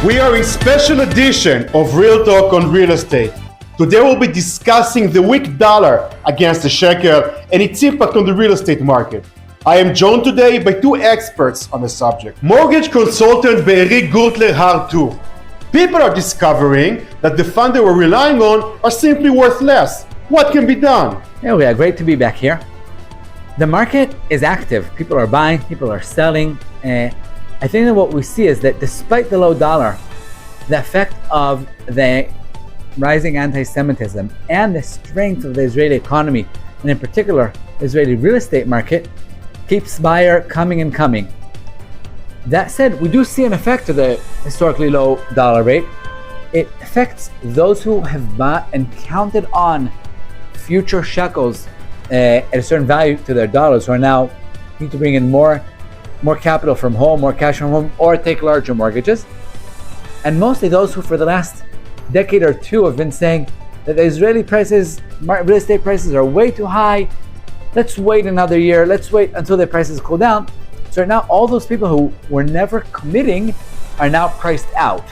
We are in special edition of Real Talk on Real Estate. Today we'll be discussing the weak dollar against the shekel and its impact on the real estate market. I am joined today by two experts on the subject. Mortgage consultant Beeri Gurtler Har Tuv. People are discovering that the funds they were relying on are simply worth less. What can be done? Yeah, we are great to be back here. The market is active. People are buying, people are selling. I think that what we see is that despite the low dollar, the effect of the rising anti-Semitism and the strength of the Israeli economy, and in particular, the Israeli real estate market, keeps buyer coming and coming. That said, we do see an effect of the historically low dollar rate. It affects those who have bought and counted on future shekels at a certain value to their dollars, who are now need to bring in more capital from home, more cash from home, or take larger mortgages. And mostly those who for the last decade or two have been saying that the Israeli real estate prices are way too high. Let's wait another year. Let's wait until the prices cool down. So now all those people who were never committing are now priced out.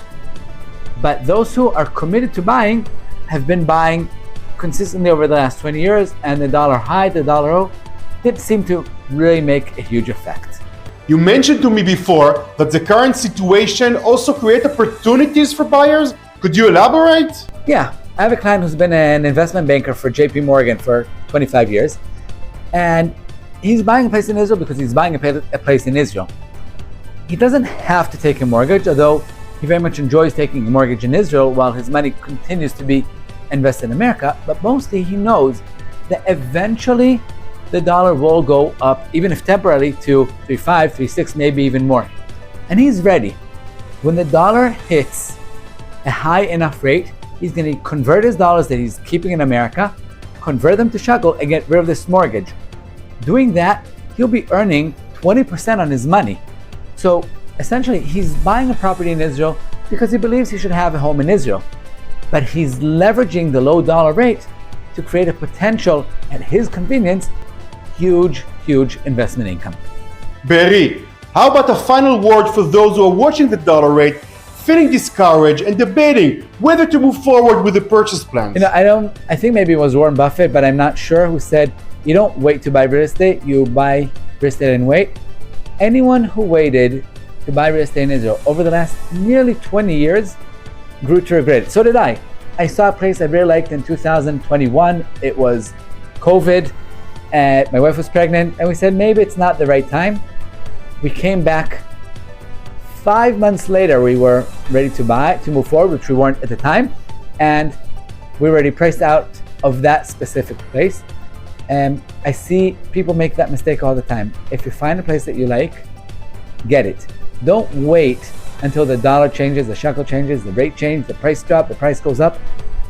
But those who are committed to buying have been buying consistently over the last 20 years, and the dollar high, the dollar low, didn't seem to really make a huge effect. You mentioned to me before that the current situation also creates opportunities for buyers. Could you elaborate? Yeah, I have a client who's been an investment banker for JP Morgan for 25 years. And he's buying a place in Israel because he's buying a place in Israel. He doesn't have to take a mortgage, although he very much enjoys taking a mortgage in Israel while his money continues to be invested in America. But mostly he knows that eventually the dollar will go up, even if temporarily, to 3.5, 3.6, maybe even more. And he's ready. When the dollar hits a high enough rate, he's going to convert his dollars that he's keeping in America, convert them to shekel, and get rid of this mortgage. Doing that, he'll be earning 20% on his money. So essentially, he's buying a property in Israel because he believes he should have a home in Israel. But he's leveraging the low dollar rate to create a potential, at his convenience, huge investment income. Beeri, how about a final word for those who are watching the dollar rate, feeling discouraged and debating whether to move forward with the purchase plans? I think maybe it was Warren Buffett, but I'm not sure, who said, you don't wait to buy real estate, you buy real estate and wait. Anyone who waited to buy real estate in Israel over the last nearly 20 years grew to regret it. So did I. I saw a place I really liked in 2021. It was COVID. My wife was pregnant, and we said maybe it's not the right time. We came back 5 months later. We were ready to move forward, which we weren't at the time, and we were already priced out of that specific place. And I see people make that mistake all the time. If you find a place that you like, get it. Don't wait until the dollar changes, the shekel changes, the rate changes, the price drop, the price goes up.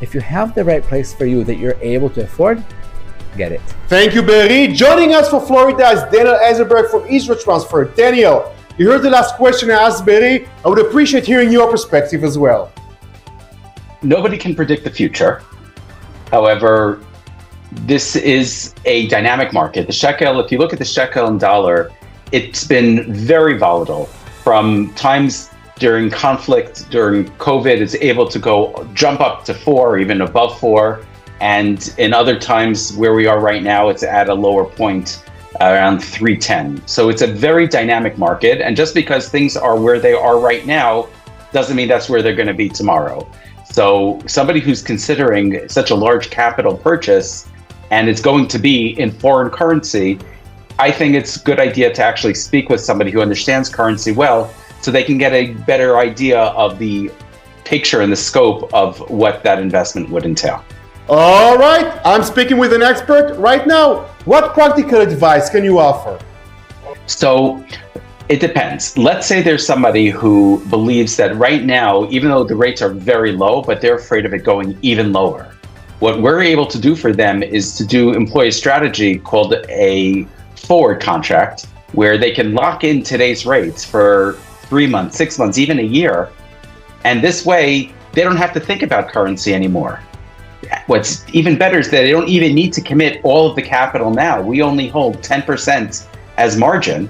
If you have the right place for you that you're able to afford, get it. Thank you, Beeri. Joining us for Florida is Daniel Eisenberg from Israel Transfer. Daniel, you heard the last question I asked Beeri. I would appreciate hearing your perspective as well. Nobody can predict the future. However, this is a dynamic market. The shekel, if you look at the shekel and dollar, it's been very volatile. From times during conflict, during COVID, it's able to jump up to 4 or even above 4. And in other times where we are right now, it's at a lower point around 310. So it's a very dynamic market. And just because things are where they are right now, doesn't mean that's where they're going to be tomorrow. So somebody who's considering such a large capital purchase, and it's going to be in foreign currency, I think it's a good idea to actually speak with somebody who understands currency well, so they can get a better idea of the picture and the scope of what that investment would entail. All right, I'm speaking with an expert right now. What practical advice can you offer? So it depends. Let's say there's somebody who believes that right now, even though the rates are very low, but they're afraid of it going even lower. What we're able to do for them is to employ a strategy called a forward contract, where they can lock in today's rates for 3 months, 6 months, even a year. And this way, they don't have to think about currency anymore. What's even better is that they don't even need to commit all of the capital now. We only hold 10% as margin.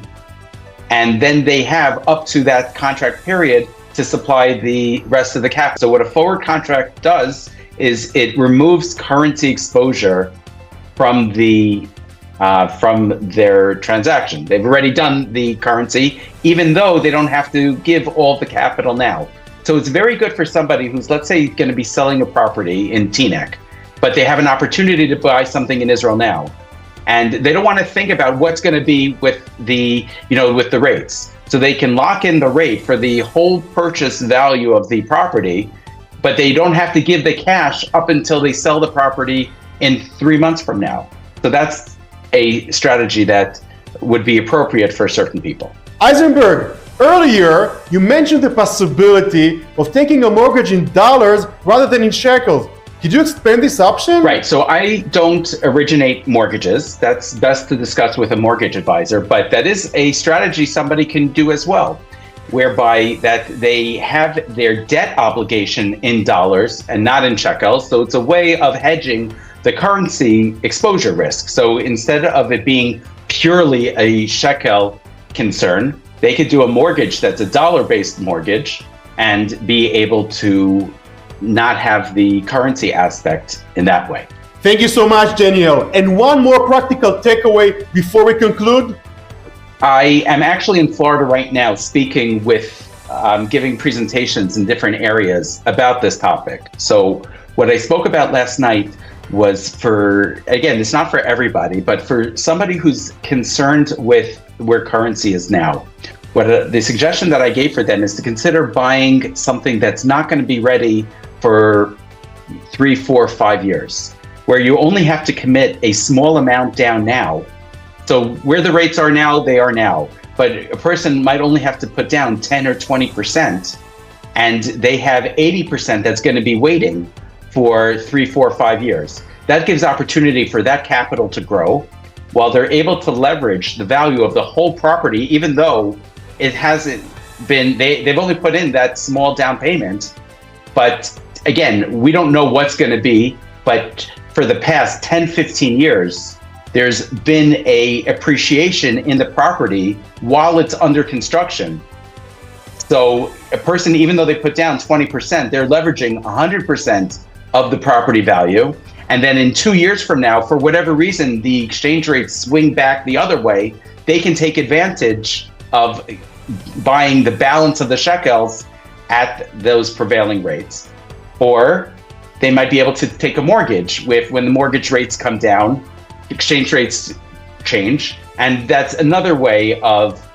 And then they have up to that contract period to supply the rest of the cap. So what a forward contract does is it removes currency exposure from their transaction. They've already done the currency, even though they don't have to give all the capital now. So it's very good for somebody who's, let's say, going to be selling a property in Teaneck, but they have an opportunity to buy something in Israel now. And they don't want to think about what's going to be with the rates. So they can lock in the rate for the whole purchase value of the property, but they don't have to give the cash up until they sell the property in 3 months from now. So that's a strategy that would be appropriate for certain people. Eisenberg, earlier you mentioned the possibility of taking a mortgage in dollars rather than in shekels. Could you expand this option? Right. So I don't originate mortgages. That's best to discuss with a mortgage advisor, but that is a strategy somebody can do as well, whereby that they have their debt obligation in dollars and not in shekels. So it's a way of hedging the currency exposure risk. So instead of it being purely a shekel concern, they could do a mortgage that's a dollar-based mortgage and be able to not have the currency aspect in that way. Thank you so much, Daniel. And one more practical takeaway before we conclude. I am actually in Florida right now speaking with, giving presentations in different areas about this topic. So what I spoke about last night was for, again, it's not for everybody, but for somebody who's concerned with where currency is now. The suggestion that I gave for them is to consider buying something that's not going to be ready for 3, 4, 5 years, where you only have to commit a small amount down now. So where the rates are now, they are now. But a person might only have to put down 10 or 20%, and they have 80% that's going to be waiting for 3, 4, 5 years. That gives opportunity for that capital to grow while they're able to leverage the value of the whole property, even though it hasn't been, they've only put in that small down payment. But again, we don't know what's going to be, but for the past 10, 15 years, there's been a appreciation in the property while it's under construction. So a person, even though they put down 20%, they're leveraging 100% of the property value. And then in 2 years from now, for whatever reason, the exchange rates swing back the other way, they can take advantage of buying the balance of the shekels at those prevailing rates. Or they might be able to take a mortgage when the mortgage rates come down, exchange rates change. And that's another way of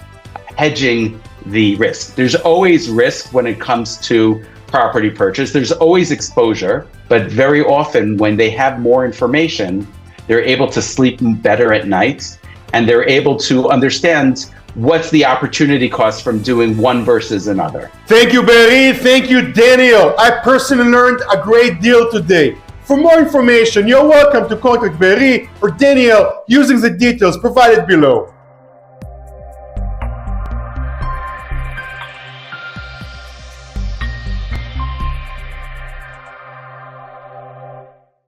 hedging the risk. There's always risk when it comes to property purchase. There's always exposure, but very often when they have more information, they're able to sleep better at night, and they're able to understand what's the opportunity cost from doing one versus another. Thank you, Beeri. Thank you, Daniel. I personally learned a great deal today. For more information, you're welcome to contact Beeri or Daniel using the details provided below.